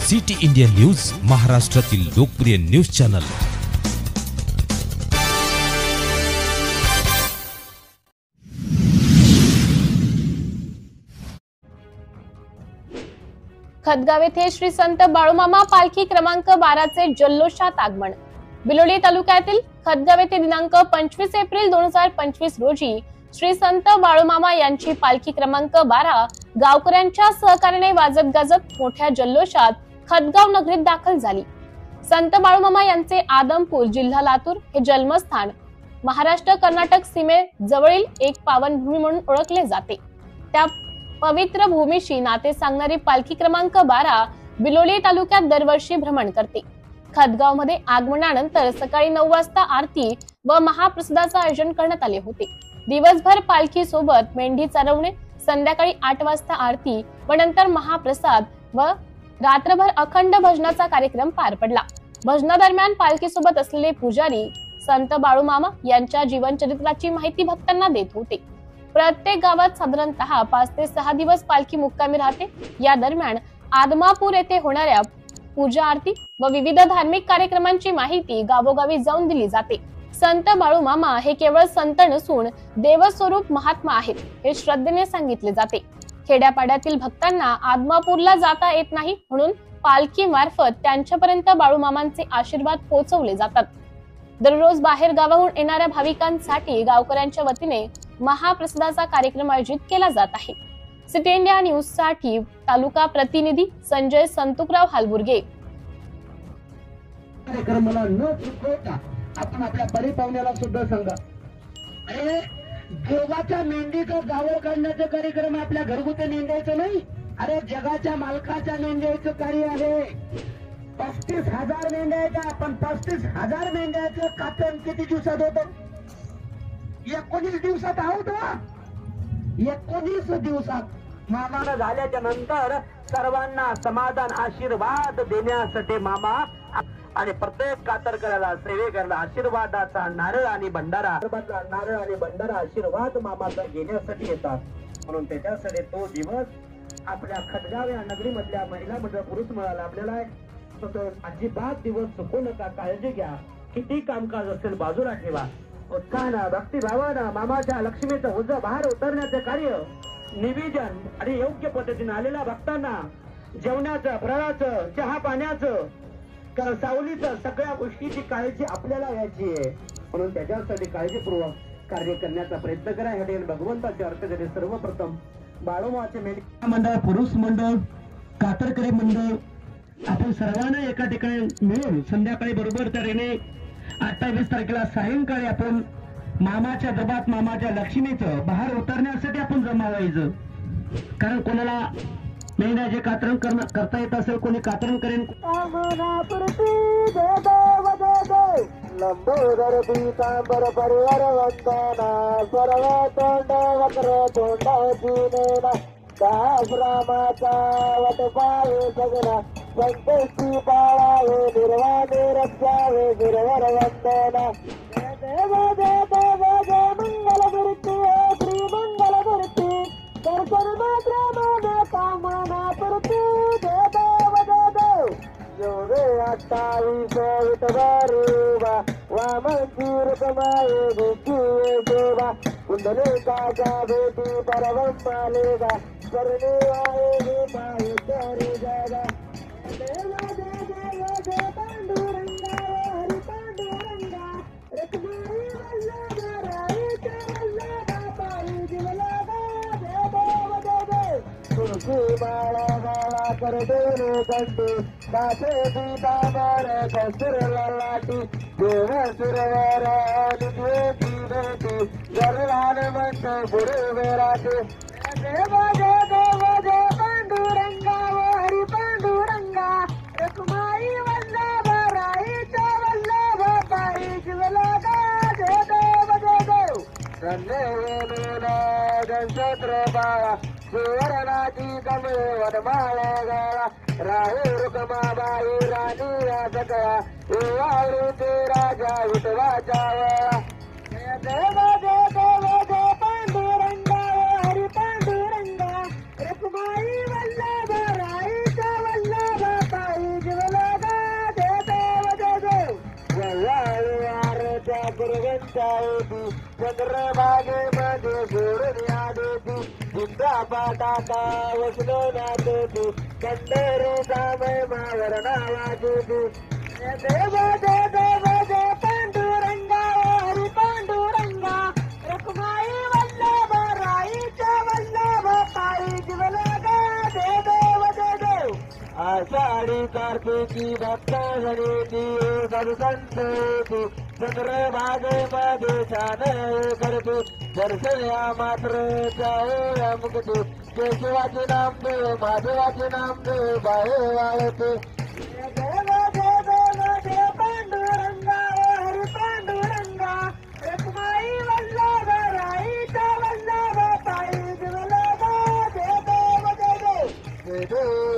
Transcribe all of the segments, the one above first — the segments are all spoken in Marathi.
सिटी इंडिया न्यूज, महाराष्ट्रातील लोकप्रिय न्यूज चॅनल। खदगाव येथे श्री संत बाळूमामा पालखी क्रमांक 12 चे जल्लोषात आगमन। बिलोली तालुक्यातील खदगाव येथे दिनांक 25 एप्रिल 2025 रोजी श्री संत बाळूमामा यांची पालखी क्रमांक 12 गावकऱ्यांच्या सहकार्याने वाजत गाजत मोठ्या जल्लोषात खदगाव नगरीत दाखल झाली। संत बाळूमामा यांचे आदमपूर, जिल्हा लातूर हे जन्मस्थान महाराष्ट्र कर्नाटक सीमेजवळील एक पावनभूमी म्हणून ओळखले जाते। त्या पवित्र भूमीशी नाते सांगणारी पालखी क्रमांक 12 बिलोली तालुक्यात दरवर्षी भ्रमण करते। खदगाव मध्ये आगमनानंतर सकाळी 9 वाजता आरती व महाप्रसादाचे आयोजन करण्यात आले होते। दिवसभर पालखी सोबत मेंढी चारवणे, संध्याकाळी 8 वाजता आरती व नंतर महाप्रसाद व रात्रभर अखंड भजनाचा कार्यक्रम पार पडला। भजनादरम्यान पालखी सोबत असलेले पुजारी संत बाळूमामा यांच्या जीवनचरित्राची माहिती भक्तांना देत होते। प्रत्येक गावात साधारणतः 5 ते 6 दिवस पालखी मुक्कामी राहते। या दरम्यान आदमापूर येथे होणाऱ्या पूजा आरती व विविध धार्मिक कार्यक्रमांची माहिती गावोगावी जाऊन दिली जाते। संत बाळूमामा हे केवळ संत नसून देवस्वरूप महात्मा आहेत हे श्रद्धेने सांगितले जाते। खेड्यापाड्यातील भक्तांना आदमापूरला जाता येत नाही, म्हणून पालखी मार्फत त्यांच्यापर्यंत बाळूमामांचे आशीर्वाद पोहोचवले जातात। दररोज बाहेर गावाहून येणाऱ्या भाविकांसाठी गावकऱ्यांच्या वतीने महाप्रसादाचा कार्यक्रम आयोजित केला जात आहे। सिटी इंडिया न्यूज साठी तालुका प्रतिनिधी संजय संतुकराव हालबुर्गे। कार्यक्रमाला न चुकवता आपण आपल्या परिपावण्याला सुद्धा सांगा, अरे देवाच्या मेंढीचं गावं काढण्याचा कार्यक्रम आपल्या घरगुती मेंढ्याचं नाही, अरे जगाच्या मालकाच्या मेंढ्याचं कार्य आहे। 35,000 मेंढ्याच्या आपण 35,000 मेंढ्याचं कातण किती दिवसात होतं? 19 दिवसात आहोत। 19 दिवसात मामानं झाल्याच्या नंतर सर्वांना समाधान आशीर्वाद देण्यासाठी मामा आणि प्रत्येक कातरकराला सेवेकरला आशीर्वादाचा नारळ आणि भंडारा आशीर्वाद मामाचा घेण्यासाठी येतात। म्हणून त्याच्यासाठी तो दिवस आपल्या खदगाव या नगरीमधल्या महिला मंडळ, पुरुष मंडळ लाभलेला आहे। तो अजिबात दिवस चुकू नका, काळजी घ्या। किती कामकाज असेल बाजूला ठेवा, उत्साहानं भक्तिभावानं मामाच्या लक्ष्मीचं ओझं बाहेर उतरण्याचे कार्य निवेदन आणि योग्य पद्धतीने आलेल्या भक्तांना जेवणाचं, फराळाचं, चहा पाण्याचं, कारण सावलीचं सगळ्या गोष्टीची काळजी आपल्याला यायची आहे। म्हणून त्याच्यासाठी काळजीपूर्वक कार्य करण्याचा प्रयत्न करा। या ठिकाणी भगवंताचे अर्थ करणे सर्वप्रथम बाळूमामाचे महिला मंडळ, पुरुष मंडळ, कातरकरी मंडळ आपण सर्वांना एका ठिकाणी मिळून संध्याकाळी बरोबर तऱ्हेने 28 तारखेला सायंकाळी आपण मामाच्या दरबारात मामाच्या लक्ष्मीचं बाहेर उतरण्यासाठी आपण जमा व्हायचं। कारण कोणाला मेंढ्याचे कातरण करता येत असेल, कोणी कातरण करेन। लंबोदर पीतांबर परिवार वंदना सर्व तोंड वक्र तोंडाची नेना दास रामाचा वट पावे सगना संकष्टी पाळावे निर्वाणे रक्षावे गिरवर वंदना देव देव जय मंगल मूर्ती श्री मंगल मूर्ती दर्शन मात्र मन कामना पूर्ती देव देव योगे 28 विठवारेवा वामनची रुकमाये भूकी देवा कुंडले काका भेटी परवंबालेगा करणे आहे पाय करे जागा देव देव जय पांडुरंगा हरी पांडुरंगा रखमाई वल्लभराईच्या वल्लभा पायी जीवलागा देव तुळशी माळा गाळा करदेने कंटी दासे सीतामार कसुर लाटी देव सुरवर निवेदी भेटी जरलान मंच गुरुवेराटे देव जय पांडुरंगा हरी पांडुरंगा रखमाई वल्लभराईच्या वल्लभ पायी जीवलागा देव नक्षत्र बाळा सुवर्णाची कमळे वनमाळा गाळा राहू रुकमाबाई राणी या सकळा वाळूचे राजा विठवाच्या वळा देव जय पांडुरंगा हरी पांडुरंगा रखमाई वल्लभराईच्या वल्लभ पायी गुरवंता होती चंद्रभागेमध्ये सोडून आली जिंदाबादाचा वसलो नाचती पंढरीचा महिमावर नावाची देव देव देव पांडुरंगा हरी पांडुरंगा रखमाई वल्लभ राईच्या वल्लभ पायी जीवलगा देव देव देव आषाढी कार्तिकी भक्ता गणेती साधू संत होती चंद्रभागेमध्ये छान करते दर्शया मात्र जाऊया मुक्ती केशवाचे नाम देव महादेवाचे नाम देव बाहे वाळते देव देव देव पांडुरंगा हरी पांडुरंगा रखमाई वल्लभ राईच्या वल्लभ पायी जीवलगा देव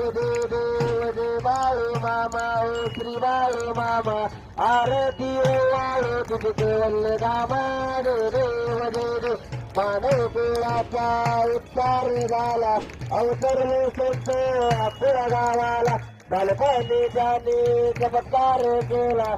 देव देव बाळू मामा ओ श्री बाळू मामा आरती वाळू तुझे वल्ल दामा देव देव मानव कुळाचा उच्चार झाला अवतरले संत आपल्या गावाला बालपणी त्याने चमत्कार केला